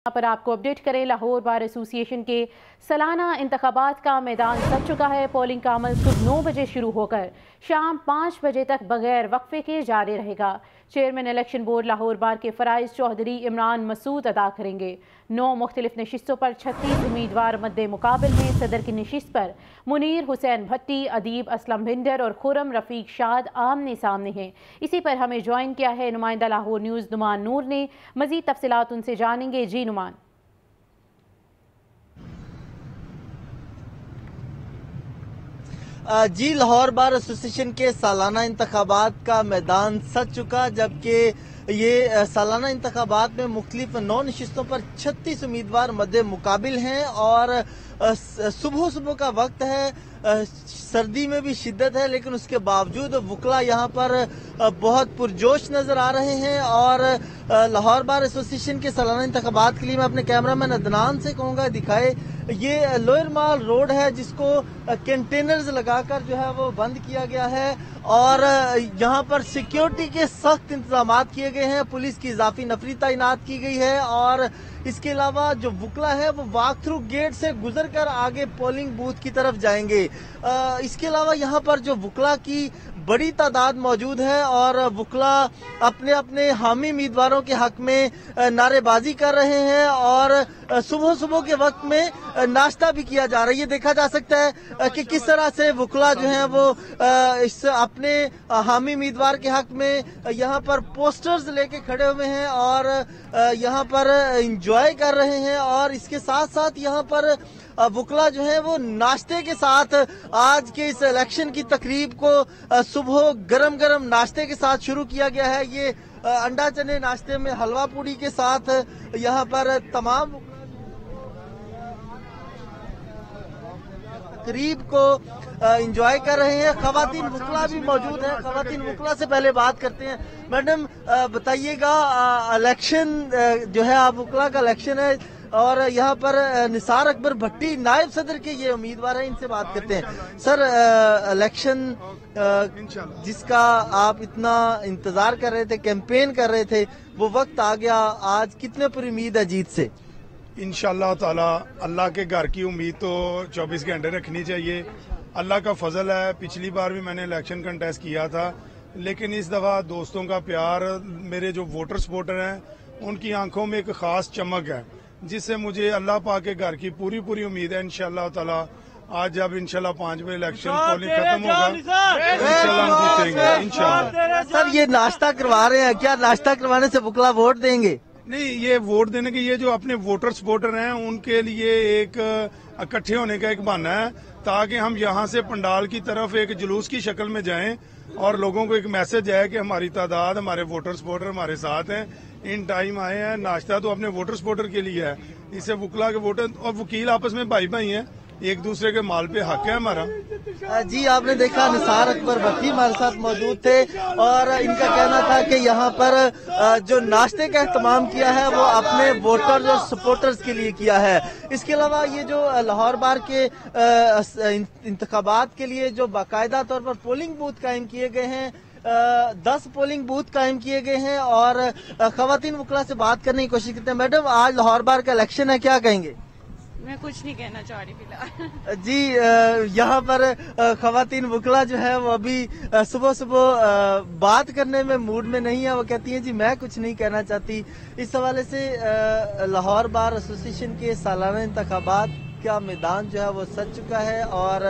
यहाँ पर आपको अपडेट करें, लाहौर बार एसोसिएशन के सालाना इंतखाबात का मैदान सज चुका है। पोलिंग का अमल सुबह 9 बजे शुरू होकर शाम 5 बजे तक बगैर वक्फे के जारी रहेगा। चेयरमैन इलेक्शन बोर्ड लाहौर बार के फराइज चौधरी इमरान मसूद अदा करेंगे। 9 मुख्तलिफ नशिस्तों पर 36 उम्मीदवार मद्दे मुकाबल हैं। सदर की नशिस्त पर मुनीर हुसैन भट्टी, अदीब असलम भिंडर और खुरम रफीक शाद आमने सामने हैं। इसी पर हमें ज्वाइन किया है नुमाइंदा लाहौर न्यूज़ नुमान नूर ने। मजीद तफसीलात उनसे जानेंगे। जी नुमान। जी, लाहौर बार एसोसिएशन के सालाना इंतखाबात का मैदान सज चुका, जबकि ये सालाना इंतखाबात में मुख्तलिफ 9 नशिस्तों पर 36 उम्मीदवार मद्दे मुकाबिल हैं और सुबह का वक्त है। सर्दी में भी शिद्दत है, लेकिन उसके बावजूद वकला यहाँ पर बहुत पुरजोश नजर आ रहे हैं। और लाहौर बार एसोसिएशन के सालाना इंतखाबात के लिए मैं अपने कैमरामैन अदनान से कहूँगा दिखाए, ये लोअर माल रोड है जिसको कंटेनर्स लगाकर जो है वो बंद किया गया है और यहाँ पर सिक्योरिटी के सख्त इंतजाम किए गए हैं। पुलिस की इजाफी नफरी तैनात की गई है और इसके अलावा जो वकला है वो वॉक थ्रू गेट से गुजरकर आगे पोलिंग बूथ की तरफ जाएंगे। इसके अलावा यहाँ पर जो वकला की बड़ी तादाद मौजूद है और वकला अपने अपने हामी उम्मीदवारों के हक में नारेबाजी कर रहे हैं और सुबह के वक्त में नाश्ता भी किया जा रहा है। ये देखा जा सकता है कि किस तरह से वकला जो है वो इस अपने हामी उम्मीदवार के हक में यहाँ पर पोस्टर्स लेके खड़े हुए हैं और यहाँ पर इंजॉय कर रहे हैं। और इसके साथ साथ यहाँ पर वकला जो है वो नाश्ते के साथ आज के इस इलेक्शन की तकरीब को सुबह गरम गरम नाश्ते के साथ शुरू किया गया है। ये अंडा चने नाश्ते में हलवा पूड़ी के साथ यहाँ पर तमाम तकरीब को एंजॉय कर रहे हैं। खवातीन वकला भी मौजूद है। खवातीन वकला से पहले बात करते हैं। मैडम बताइएगा, इलेक्शन जो है आप वकला का इलेक्शन है और यहाँ पर निसार अकबर भट्टी नायब सदर के ये उम्मीदवार हैं, इनसे बात करते हैं। सर, इलेक्शन जिसका आप इतना इंतजार कर रहे थे, कैंपेन कर रहे थे, वो वक्त आ गया, आज कितने पर उम्मीद है जीत से? इंशाअल्लाह ताला अल्लाह के घर की उम्मीद तो 24 घंटे रखनी चाहिए। अल्लाह का फजल है। पिछली बार भी मैंने इलेक्शन कंटेस्ट किया था, लेकिन इस दफा दोस्तों का प्यार, मेरे जो वोटर सपोर्टर हैं उनकी आंखों में एक खास चमक है, जिससे मुझे अल्लाह पाक के घर की पूरी उम्मीद है। इंशाअल्लाह ताला आज जब इंशाल्लाह 5 बजे इलेक्शन पोलिंग खत्म होगा, इंशाल्लाह हम जीतेंगे इंशाल्लाह। सर, ये नाश्ता करवा रहे हैं, क्या नाश्ता करवाने से वकला वोट देंगे? नहीं, ये वोट देने के, ये जो अपने वोटर सपोर्टर हैं उनके लिए एक इकट्ठे होने का एक बहाना है, ताकि हम यहाँ से पंडाल की तरफ एक जुलूस की शक्ल में जाएं और लोगों को एक मैसेज है कि हमारी तादाद, हमारे वोटर सपोर्टर हमारे साथ हैं, इन टाइम आए हैं। नाश्ता तो अपने वोटर सपोर्टर के लिए है, इससे वकला के वोटर और वकील आपस में भाई भाई हैं, एक दूसरे के माल पे हक है हमारा। जी, आपने देखा निसार अकबर भट्टी हमारे साथ मौजूद थे और इनका कहना था कि यहाँ पर जो नाश्ते का इस्तेमाल किया है वो अपने वोटर्स और सपोर्टर्स के लिए किया है। इसके अलावा ये जो लाहौर बार के इंतखाबात के लिए जो बाकायदा तौर पर पोलिंग बूथ कायम किए गए हैं, 10 पोलिंग बूथ कायम किए गए हैं और खवातीन वकला से बात करने की कोशिश करते हैं। मैडम, आज लाहौर बार का इलेक्शन है, क्या कहेंगे? मैं कुछ नहीं कहना चाह रही फिलहाल। जी, यहाँ पर खवातीन वकला जो है वो अभी सुबह बात करने में मूड में नहीं है। वो कहती हैं जी मैं कुछ नहीं कहना चाहती। इस हवाले से लाहौर बार एसोसिएशन के सालाना इंतखाबात का मैदान जो है वो सज चुका है और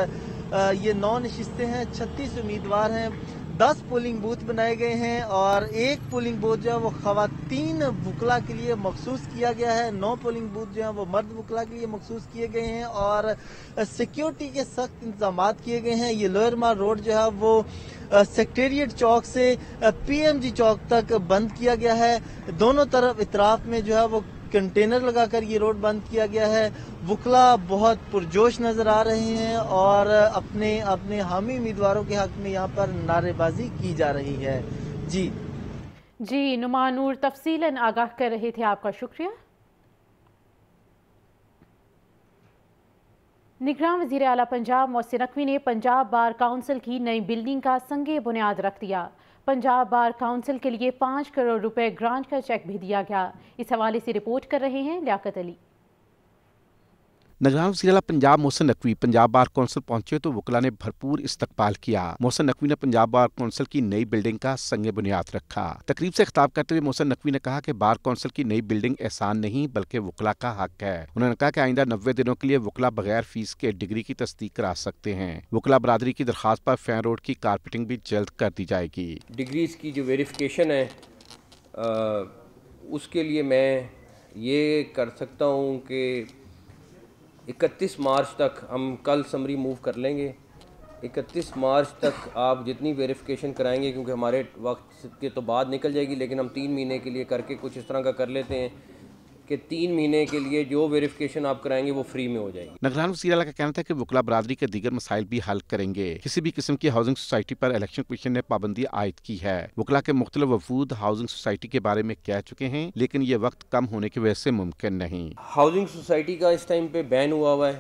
ये 9 नशिस्तें हैं, 36 उम्मीदवार हैं, 10 पोलिंग बूथ बनाए गए हैं और एक पोलिंग बूथ जो है वो खवातीन वकला के लिए मखसूस किया गया है। 9 पोलिंग बूथ जो है वो मर्द वकला के लिए मखसूस किए गए हैं और सिक्योरिटी के सख्त इंतजाम किए गए हैं। ये लोअर माल रोड जो है वो सेक्रेटेरिएट चौक से PMG चौक तक बंद किया गया है। दोनों तरफ इतराफ में जो है वो कंटेनर लगाकर ये रोड बंद किया गया है। वकला बहुत पुरजोश नजर आ रहे हैं और अपने अपने हामी उम्मीदवारों के हक में यहाँ पर नारेबाजी की जा रही है। जी नुमान नूर तफसीलन आगाह कर रहे थे, आपका शुक्रिया। निगरान वज़ीर आला पंजाब मोहसिन नकवी ने पंजाब बार काउंसिल की नई बिल्डिंग का संगे बुनियाद रख दिया। पंजाब बार काउंसिल के लिए 5 करोड़ रुपए ग्रांट का चेक भी दिया गया। इस हवाले से रिपोर्ट कर रहे हैं लियाकत अली। निगरान वज़ीर आला पंजाब मोहसिन नकवी पंजाब बार कौंसिल पहुंचे तो वकला ने भरपूर इस्तकबाल किया। मोहसिन नकवी ने पंजाब बार कौंसिल की नई बिल्डिंग का संग बुनियाद रखा। तकरीब से खिताब करते हुए मोहसिन नकवी ने कहा कि बार कौंसिल की नई बिल्डिंग एहसान नहीं बल्कि वकला का हक है। उन्होंने कहा कि आइंदा 90 दिनों के लिए वकला बगैर फीस के डिग्री की तस्दीक करा सकते हैं। वकला बरादरी की दरख्वास्त पर फैन रोड की कारपेटिंग भी जल्द कर दी जाएगी। डिग्रीज की जो वेरिफिकेशन है उसके लिए मैं ये कर सकता हूँ कि 31 मार्च तक हम कल समरी मूव कर लेंगे। 31 मार्च तक आप जितनी वेरिफिकेशन कराएंगे, क्योंकि हमारे वक्त के तो बाद निकल जाएगी, लेकिन हम 3 महीने के लिए करके कुछ इस तरह का कर लेते हैं कि 3 महीने के लिए जो वेरिफिकेशन आप कराएंगे वो फ्री में हो जाएगी। निगरान वज़ीर आला का कहना था कि वकला बरादरी के दीगर मसाइल भी हल करेंगे। किसी भी किस्म की हाउसिंग सोसाइटी पर इलेक्शन कमीशन ने पाबंदी आयद की है। वकला के मुख्तलिफ वफूद हाउसिंग सोसाइटी के बारे में कह चुके हैं, लेकिन ये वक्त कम होने की वजह से मुमकिन नहीं। हाउसिंग सोसाइटी का इस टाइम पे बैन हुआ है।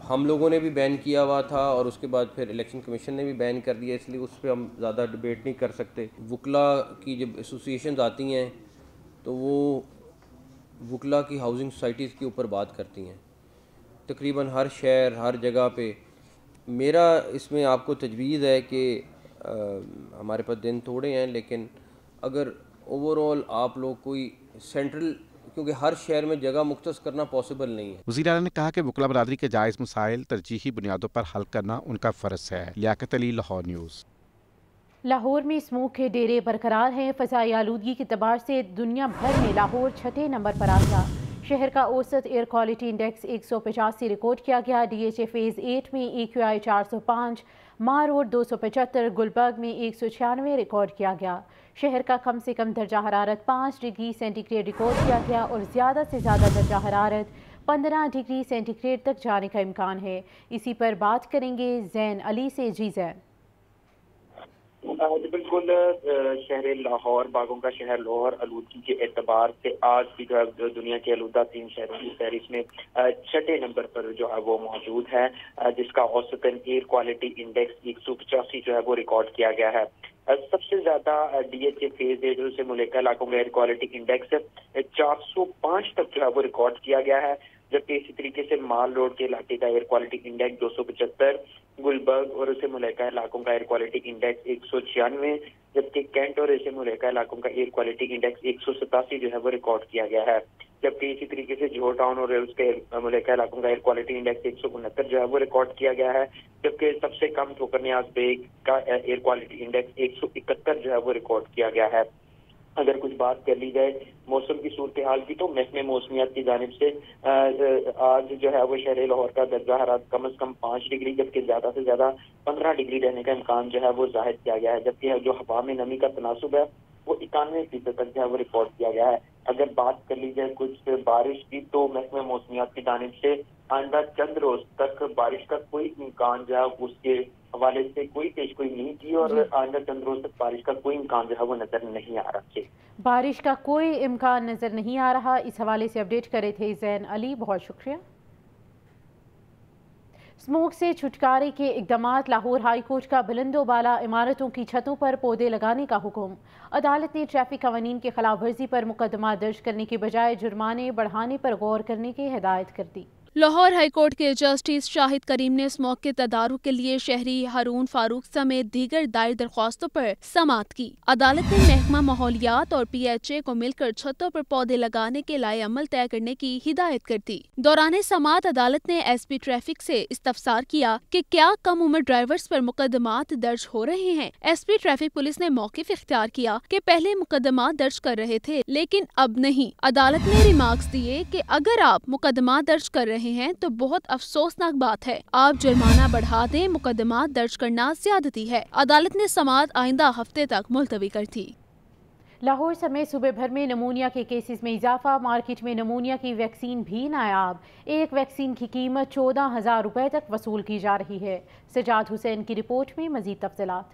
हम लोगों ने भी बैन किया हुआ था और उसके बाद फिर इलेक्शन कमीशन ने भी बैन कर दिया, इसलिए उस पर हम ज़्यादा डिबेट नहीं कर सकते। वकला की जब एसोसिएशन आती हैं तो वो वकला की हाउसिंग सोसाइटीज़ के ऊपर बात करती हैं, तकरीबन हर शहर हर जगह पे। मेरा इसमें आपको तजवीज़ है कि हमारे पास दिन थोड़े हैं, लेकिन अगर ओवरऑल आप लोग कोई सेंट्रल, क्योंकि हर शहर में जगह मुख्तस करना पॉसिबल नहीं है। वज़ीर आला ने कहा कि वकला बरादरी के जायज़ मसाइल तरजीही बुनियादों पर हल करना उनका फ़र्ज है। लियाकत अली, लाहौर न्यूज़। लाहौर में स्मोक के डेरे बरकरार हैं। फ़ज़ाई आलूदगी के एतबार से दुनिया भर में लाहौर 6ठे नंबर पर आ गया। शहर का औसत एयर क्वालिटी इंडेक्स 185 रिकॉर्ड किया गया। DHA फेज़ 8 में AQI 405, मार रोड 275, गुलबर्ग में 196 रिकॉर्ड किया गया। शहर का कम से कम दर्जा हरारत 5 डिग्री सेंटीग्रेड रिकॉर्ड किया गया और ज़्यादा से ज़्यादा दर्जा हरारत 15 डिग्री सेंटीग्रेड तक जाने का इम्कान है। इसी पर बात करेंगे ज़ैन अली से। जी ज़ैन। बिल्कुल, शहर लाहौर, बागों का शहर लाहौर आलूदगी के एतबार से आज भी जो है दुनिया के आलूदा 3 शहरों की फहरिस्त में 6ठे नंबर पर जो है वो मौजूद है, जिसका औसतन एयर क्वालिटी इंडेक्स 185 जो है वो रिकॉर्ड किया गया है। सबसे ज्यादा DHA फेज 8 से मुल्का इलाकों का एयर क्वालिटी इंडेक्स 405 तक जो है वो रिकॉर्ड किया गया है, जबकि इसी तरीके से माल रोड के इलाके का एयर क्वालिटी इंडेक्स 275, गुलबर्ग और उसे मुल्का इलाकों का एयर क्वालिटी इंडेक्स 196, जबकि कैंट और इसे मुल्का इलाकों का एयर क्वालिटी इंडेक्स 187 जो है वो रिकॉर्ड किया गया है। जबकि इसी तरीके से जोहर टाउन और उसके मुल्का इलाकों का एयर क्वालिटी इंडेक्स 169 जो है वो रिकॉर्ड किया गया है, जबकि सबसे कम ठोकर नियाज बेग का एयर क्वालिटी इंडेक्स 171 जो है वो रिकॉर्ड किया गया है। अगर कुछ बात कर ली जाए मौसम की सूरत हाल की, तो महकमे मौसमियात की जानिब से आज जो है वो शहर लाहौर का दर्जा हरारत कम से कम 5 डिग्री जबकि ज्यादा से ज्यादा 15 डिग्री रहने का इम्कान जो है वो जाहिर किया गया है, जबकि जो हवा में नमी का तनासुब है वो 91% तक जो है वो रिकॉर्ड किया गया है। अगर बात कर ली जाए कुछ बारिश की, तो महकमे मौसमियात की जानिब से आइंदा चंद रोज तक बारिश का कोई इम्कान जो है उसके हवाले से कोई पेशगोई नहीं की और आइंदा चंद रोज तक बारिश का कोई इम्कान जो है वो नजर नहीं आ रहा। बारिश का कोई इम्कान नजर नहीं आ रहा। इस हवाले से अपडेट करे थे ज़ैन अली, बहुत शुक्रिया। स्मोक से छुटकारे के इक़दामात। लाहौर हाई कोर्ट का बुलंदोबाला इमारतों की छतों पर पौधे लगाने का हुक्म। अदालत ने ट्रैफिक कवानीन की खिलाफ वर्जी पर मुकदमा दर्ज करने के बजाय जुर्माने बढ़ाने पर गौर करने की हिदायत कर दी। लाहौर हाई कोर्ट के जस्टिस शाहिद करीम ने स्मोक के तदारुक के लिए शहरी हारून फारूक समेत दीगर दायर दरख्वास्तों पर समाअत की। अदालत ने महकमा माहौलियात और PHA को मिलकर छतों पर पौधे लगाने के लाए अमल तय करने की हिदायत कर दी। दौरान समाअत अदालत ने SP ट्रैफिक से इस्तफसार किया कि क्या कम उम्र ड्राइवर्स पर मुकदमात दर्ज हो रहे हैं। SP ट्रैफिक पुलिस ने मौक़िफ़ इख्तियार किया कि पहले मुकदमात दर्ज कर रहे थे लेकिन अब नहीं। अदालत ने रिमार्क्स दिए कि अगर आप मुकदमात दर्ज कर रहे हैं तो बहुत अफसोसनाक बात है, आप जुर्माना बढ़ा दें, मुकदमा दर्ज करना ज्यादती है। अदालत ने समाअत आइंदा हफ्ते तक मुलतवी कर दी। लाहौर समेत सूबे भर में नमूनिया के केसेस में इजाफा। मार्केट में नमूनिया की वैक्सीन भी नायाब। एक वैक्सीन की कीमत 14,000 रुपए तक वसूल की जा रही है। सजाद हुसैन की रिपोर्ट में मजीद तफसीलात।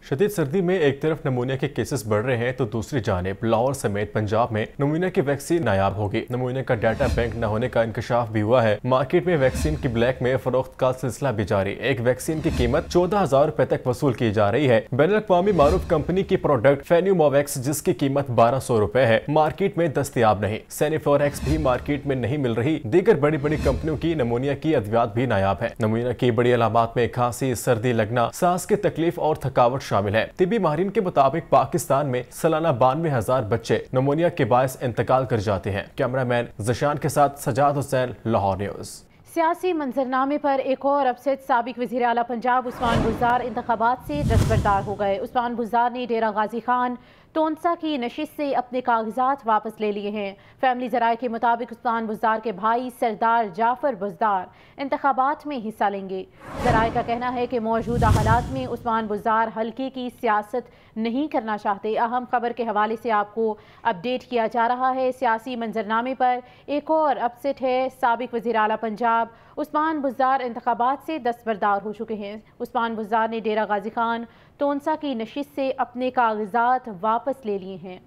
शदीद सर्दी में एक तरफ नमूनिया के केसेस बढ़ रहे हैं तो दूसरी जानिब लाहौर समेत पंजाब में नमूनिया की वैक्सीन नायाब होगी। नमूनिया का डाटा बैंक न होने का इंकशाफ भी हुआ है। मार्केट में वैक्सीन की ब्लैक में फरोख्त का सिलसिला भी जारी। एक वैक्सीन की कीमत 14,000 रुपए तक वसूल की जा रही है। बैनुल-अक़वामी मारूफ कंपनी की प्रोडक्ट फेन्यूमोवैक्स जिसकी कीमत 1200 रुपए है मार्केट में दस्तयाब नहीं। सेनिफ्लोरेक्स भी मार्केट में नहीं मिल रही। दीगर बड़ी बड़ी कंपनियों की नमूनिया की अद्वियात भी नायाब है। नमूनिया की बड़ी अलामात में खांसी, सर्दी लगना, सांस की तकलीफ और थकावट शामिल है। तिबी माहिरीन के मुताबिक पाकिस्तान में सालाना 92,000 बच्चे नमूनिया के बायस इंतकाल कर जाते हैं। कैमरामैन ज़शान के साथ सजाद हुसैन, लाहौर न्यूज़। सियासी मंजरनामे पर एक और अपसेट। साबिक वज़ीर आला पंजाब उस्मान बुज़दार इंतखाबात से दस्तबरदार हो गए। उस्मान बुज़दार ने डेरा गाजी खान तोनसा की नशिस्त से अपने कागजात वापस ले लिए हैं। फैमिली ज़राए के मुताबिक उस्मान बुज़दार के भाई सरदार जाफर बुज़दार इंतखाबात में हिस्सा लेंगे। ज़राए का कहना है कि मौजूदा हालात में उस्मान बुज़दार हल्के की सियासत नहीं करना चाहते। अहम खबर के हवाले से आपको अपडेट किया जा रहा है। सियासी मंजरनामे पर एक और अपसेट है। साबिक वज़ीर आला पंजाब उस्मान बुज़दार इंतखाबात से दस्तबरदार हो चुके हैं। उस्मान बुज़दार ने डेरा गाजी खान तोनसा की नशिस्त से अपने कागजात वापस ले लिए हैं।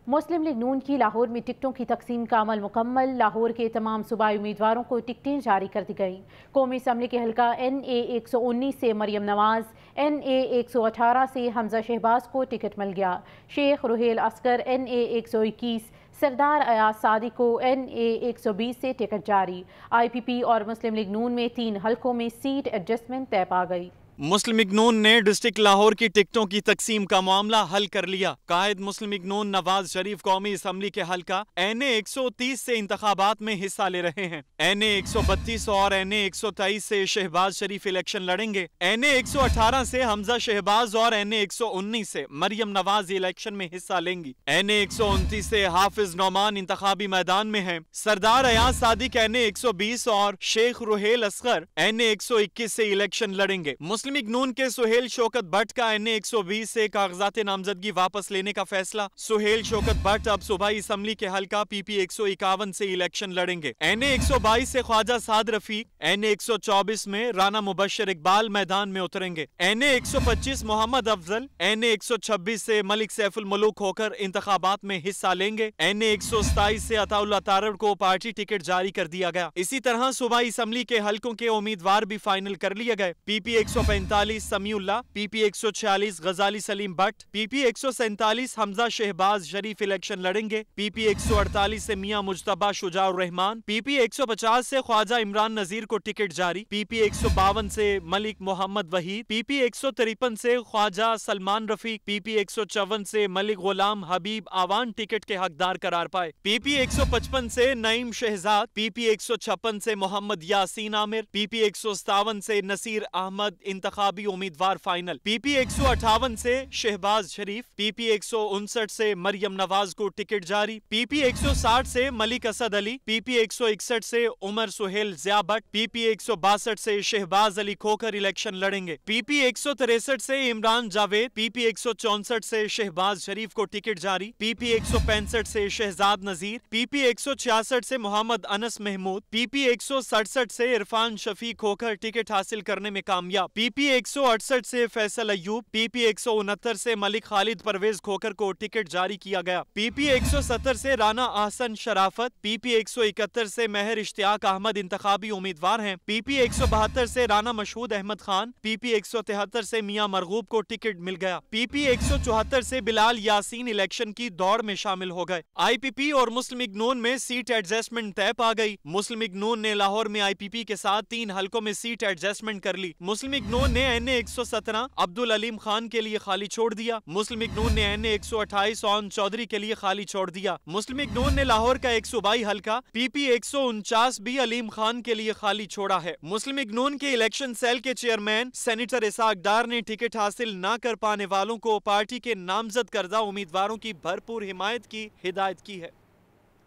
मुस्लिम लीग नून की लाहौर में टिकटों की तकसीम का अमल मुकम्मल। लाहौर के तमाम सूबाई उम्मीदवारों को टिकटें जारी कर दी गईं। कौमी असम्बली के हल्का NA 119 से मरियम नवाज, NA 118 से हमजा शहबाज को टिकट मिल गया। शेख रुहेल अस्कर NA 121, सरदार अयाज सादी को NA 120 से टिकट जारी। IPP और मुस्लिम लीग नून में 3 हल्कों में सीट एडजस्टमेंट तय पा गई। मुस्लिम लीग नून ने डिस्ट्रिक्ट लाहौर की टिकटों की तकसीम का मामला हल कर लिया। कायद मुस्लिम लीग नून नवाज शरीफ कौमी असम्बली के हल्का NA 130 से इंतखाबात में हिस्सा ले रहे हैं। NA 132 और NA 123 से शहबाज शरीफ इलेक्शन लड़ेंगे। NA 118 से हमजा शहबाज और NA 119 से मरियम नवाज इलेक्शन में हिस्सा लेंगी। NA 129 से हाफिज नौमान इंतखाबी मैदान में है। सरदार अयाज सादिक NA 120 और शेख रुहेल अस्कर NA 121 से इलेक्शन लड़ेंगे। मुस्लिम लीग नून के सुहेल शौकत भट्ट का NA 120 से कागजात नामजदगी वापस लेने का फैसला। सुहेल शौकत भट्ट अब सूबाई असम्बली के हल्का PP 151 से इलेक्शन लड़ेंगे। NA 122 से ख्वाजा साद रफीक, NA 124 में राना मुबशर इकबाल मैदान में उतरेंगे। NA 125 मोहम्मद अफजल, NA 126 से मलिक सैफुल मुलूक होकर इंतखाबात में हिस्सा लेंगे। NA 127 से अताउल्लाह तारड़ को पार्टी टिकट जारी कर दिया गया। इसी तरह सूबाई असम्बली के हल्कों के उम्मीदवार भी फाइनल कर लिए गए। PP 145 समीउल्लाह, PP 146 गजाली सलीम भट्ट, PP 147 हमजा शहबाज शरीफ इलेक्शन लड़ेंगे। PP 148 से मियां मुज्तबा शुजाउर रहमान, PP 150 से ख्वाजा इमरान नजीर को टिकट जारी। PP 152 से मलिक मोहम्मद वहीद, PP 153 से ख्वाजा सलमान रफीक, PP 154 से मलिक गुलाम हबीब आवान टिकट के हकदार करार पाए। PP 155 से नईम शहजाद, PP 156 से मोहम्मद यासीन आमिर, PP 157 से नसीर अहमद इंतखाबी उम्मीदवार फाइनल। PP 158 से शहबाज शरीफ, PP 159 से मरियम नवाज को टिकट जारी। PP 160 से मलिक असद अली, PP 161 से उमर सुहेल ज़िया भट्ट, PP 162 से शहबाज अली खोकर इलेक्शन लड़ेंगे। PP 163 से इमरान जावेद, PP 164 से शहबाज शरीफ को टिकट जारी। PP 165 से शहजाद नजीर, PP 166 से मोहम्मद अनस महमूद, PP 167 से इरफान शफीक होकर टिकट हासिल करने में कामयाब। PP 168 से फैसल अयूब, PP 169 से मलिक खालिद परवेज खोकर को टिकट जारी किया गया। PP 170 से राना आहसन शराफत, PP 171 से महर इश्तियाक अहमद इंतखाबी उम्मीदवार हैं। PP 172 से राना मशहूद अहमद खान, PP 173 से मियां मरगूब को टिकट मिल गया। PP 174 से बिलाल यासीन इलेक्शन की दौड़ में शामिल हो गए। IPP और मुस्लिम लीग नून में सीट एडजस्टमेंट तय पा गई। मुस्लिम लीग नून ने लाहौर में IPP के साथ 3 हल्कों में सीट एडजस्टमेंट कर ली। मुस्लिम लीग नून ने NA 117 अब्दुल अलीम खान के लिए खाली छोड़ दिया। मुस्लिम लीग नून ने NA 128 ओन चौधरी के लिए खाली छोड़ दिया। मुस्लिम लीग नून ने लाहौर का एक सूबाई हल्का PP 149 भी अलीम खान के लिए खाली छोड़ा है। मुस्लिम लीग नून के इलेक्शन सेल के चेयरमैन सेनेटर इसाक डार ने टिकट हासिल न कर पाने वालों को पार्टी के नामजद करदा उम्मीदवारों की भरपूर हिमायत की हिदायत की है।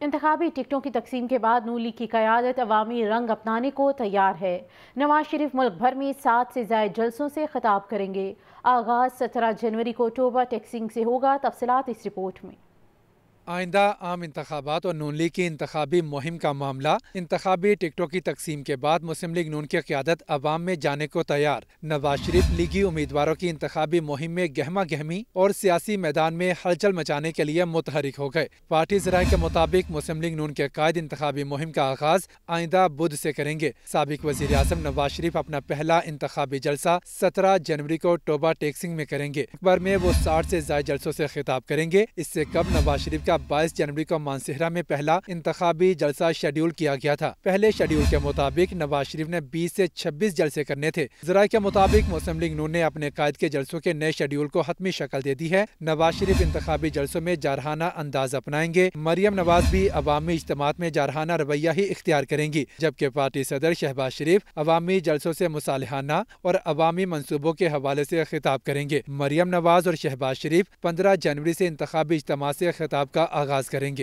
इंतखाबी टिकटों की तकसीम के बाद नून लीग की क़यादत अवामी रंग अपनाने को तैयार है। नवाज शरीफ मुल्क भर में 7 से ज़ायद जलसों से खिताब करेंगे। आगाज़ 17 जनवरी को टोबा टेक्सिंग से होगा। तफसीलात इस रिपोर्ट में। आइंदा आम इंतखाबात और नून लीग की इंतखाबी मुहिम का मामला। इंतखाबी टिकटों की तकसीम के बाद मुस्लिम लीग नून की क़यादत अवाम में जाने को तैयार। नवाज शरीफ लीगी उम्मीदवारों की इंतखाबी मुहिम में गहमा गहमी और सियासी मैदान में हलचल मचाने के लिए मुतहरिक हो गए। पार्टी ज़राए के मुताबिक मुस्लिम लीग नून के कायद इंतखाबी मुहिम का आगाज आइंदा बुध से करेंगे। साबिक वज़ीर आज़म नवाज शरीफ अपना पहला इंतखाबी जलसा 17 जनवरी को टोबा टेक्सिंग में करेंगे। अकबर में वो 60 से ज़ायद जलसों से खिताब करेंगे। इससे कब नवाज शरीफ का 22 जनवरी को मानसेहरा में पहला इंतखाबी जलसा शेड्यूल किया गया था। पहले शेड्यूल के मुताबिक नवाज शरीफ ने 20 से 26 जलसे करने थे। ज़राए के मुताबिक मुस्लिम लीग नून ने अपने कायद के जलसों के नए शेड्यूल को हतमी शक्ल दे दी है। नवाज शरीफ इंतखाबी जलसों में जारहाना अंदाज अपनाएंगे। मरियम नवाज भी अवामी इज्तिमात में जारहाना रवैया ही इख्तियार करेंगी, जबकि पार्टी सदर शहबाज शरीफ अवामी जलसों से मुसालिहाना और अवामी मंसूबों के हवाले से खिताब करेंगे। मरियम नवाज और शहबाज शरीफ 15 जनवरी से इंतखाबी इज्तिमा से खिताब का आगाज करेंगे।